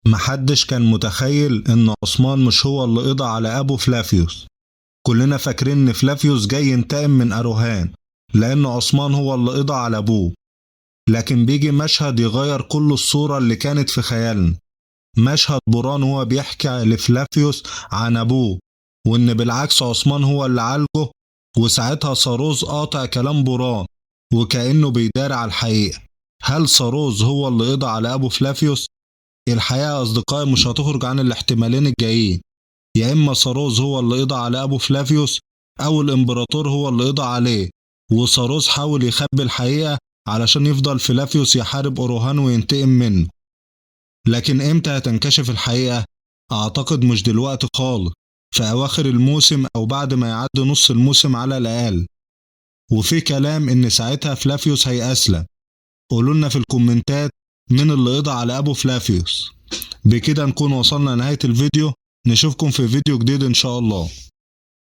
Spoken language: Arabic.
محدش كان متخيل ان عثمان مش هو اللي قضى على ابو فلافيوس. كلنا فاكرين ان فلافيوس جاي ينتقم من اروهان لان عثمان هو اللي قضى على ابوه. لكن بيجي مشهد يغير كل الصورة اللي كانت في خيالنا. مشهد بوران هو بيحكي لفلافيوس عن ابوه، وان بالعكس عثمان هو اللي عالجه. وساعتها ساروز قاطع كلام بوران وكأنه بيدار على الحقيقة. هل ساروز هو اللي قضى على ابو فلافيوس؟ الحقيقة يا أصدقائي مش هتخرج عن الاحتمالين الجايين. يا إما ساروز هو اللي قضى على أبو فلافيوس، أو الإمبراطور هو اللي قضى عليه، وساروز حاول يخبي الحقيقة علشان يفضل فلافيوس يحارب أوروهان وينتقم منه. لكن إمتى هتنكشف الحقيقة؟ أعتقد مش دلوقتي خالص، في أواخر الموسم أو بعد ما يعدي نص الموسم على الأقل. وفي كلام إن ساعتها فلافيوس هيأسلم. قولولنا في الكومنتات مين اللي قضى على أبو فلافيوس. بكده نكون وصلنا نهاية الفيديو. نشوفكم في فيديو جديد إن شاء الله.